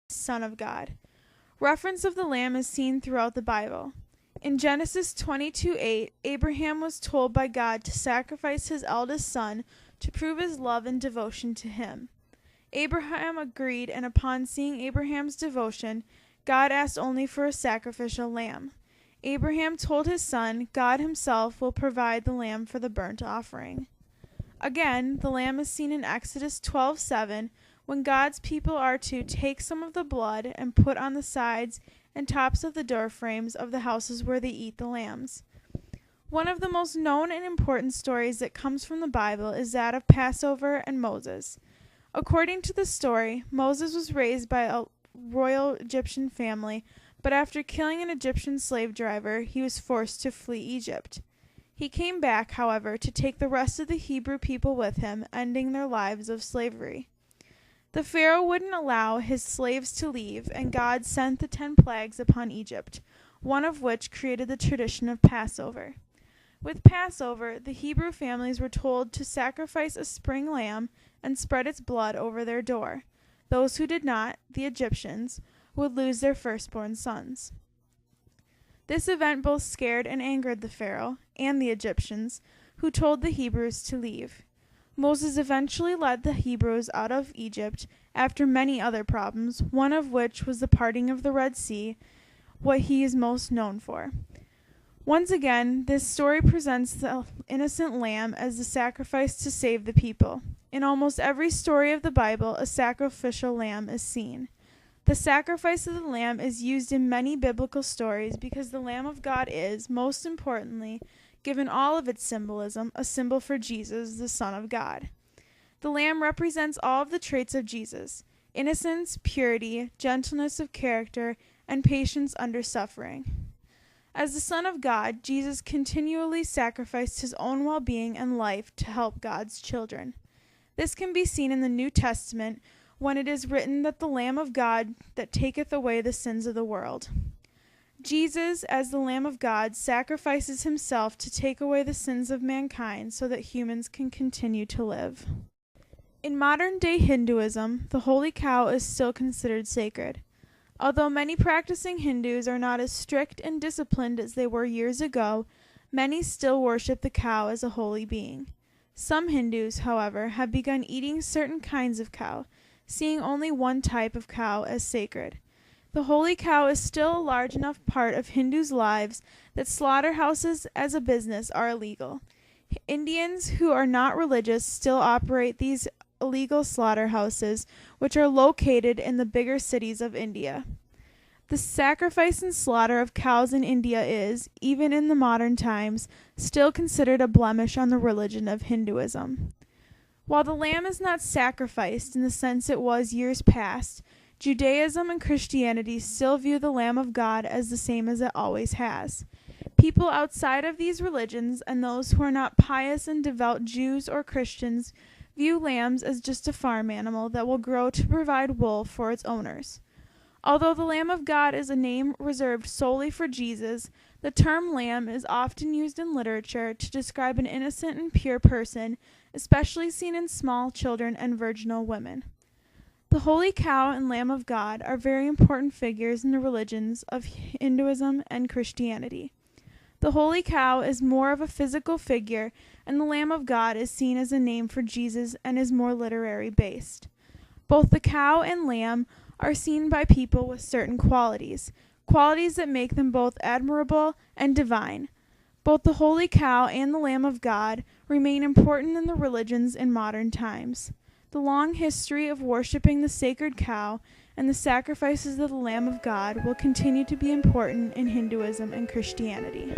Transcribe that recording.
Son of God. Reference of the lamb is seen throughout the Bible. In Genesis 22:8, Abraham was told by God to sacrifice his eldest son to prove his love and devotion to him. Abraham agreed, and upon seeing Abraham's devotion, God asked only for a sacrificial lamb. Abraham told his son, God himself will provide the lamb for the burnt offering. Again, the lamb is seen in Exodus 12:7, when God's people are to take some of the blood and put on the sides and tops of the door frames of the houses where they eat the lambs. One of the most known and important stories that comes from the Bible is that of Passover and Moses. According to the story, Moses was raised by a royal Egyptian family, but after killing an Egyptian slave driver, he was forced to flee Egypt. He came back, however, to take the rest of the Hebrew people with him, ending their lives of slavery. The Pharaoh wouldn't allow his slaves to leave, and God sent the 10 plagues upon Egypt, one of which created the tradition of Passover. With Passover, the Hebrew families were told to sacrifice a spring lamb and spread its blood over their door. Those who did not, the Egyptians, would lose their firstborn sons. This event both scared and angered the Pharaoh and the Egyptians, who told the Hebrews to leave. Moses eventually led the Hebrews out of Egypt after many other problems, one of which was the parting of the Red Sea, what he is most known for. Once again, this story presents the innocent lamb as the sacrifice to save the people. In almost every story of the Bible, a sacrificial lamb is seen. The sacrifice of the lamb is used in many biblical stories because the Lamb of God is, most importantly, given all of its symbolism, a symbol for Jesus, the Son of God. The lamb represents all of the traits of Jesus: innocence, purity, gentleness of character, and patience under suffering. As the Son of God, Jesus continually sacrificed his own well-being and life to help God's children. This can be seen in the New Testament when it is written that the Lamb of God that taketh away the sins of the world. Jesus, as the Lamb of God, sacrifices himself to take away the sins of mankind so that humans can continue to live. In modern-day Hinduism, the holy cow is still considered sacred. Although many practicing Hindus are not as strict and disciplined as they were years ago, many still worship the cow as a holy being. Some Hindus, however, have begun eating certain kinds of cow, seeing only one type of cow as sacred. The holy cow is still a large enough part of Hindus' lives that slaughterhouses as a business are illegal. Indians who are not religious still operate these illegal slaughterhouses, which are located in the bigger cities of India. The sacrifice and slaughter of cows in India is, even in the modern times, still considered a blemish on the religion of Hinduism. While the lamb is not sacrificed in the sense it was years past, Judaism and Christianity still view the Lamb of God as the same as it always has. People outside of these religions and those who are not pious and devout Jews or Christians view lambs as just a farm animal that will grow to provide wool for its owners. Although the Lamb of God is a name reserved solely for Jesus, the term lamb is often used in literature to describe an innocent and pure person, especially seen in small children and virginal women. The holy cow and Lamb of God are very important figures in the religions of Hinduism and Christianity. The holy cow is more of a physical figure, and the Lamb of God is seen as a name for Jesus and is more literary based. Both the cow and lamb are seen by people with certain qualities that make them both admirable and divine. Both the holy cow and the Lamb of God remain important in the religions in modern times. The long history of worshiping the sacred cow and the sacrifices of the Lamb of God will continue to be important in Hinduism and Christianity.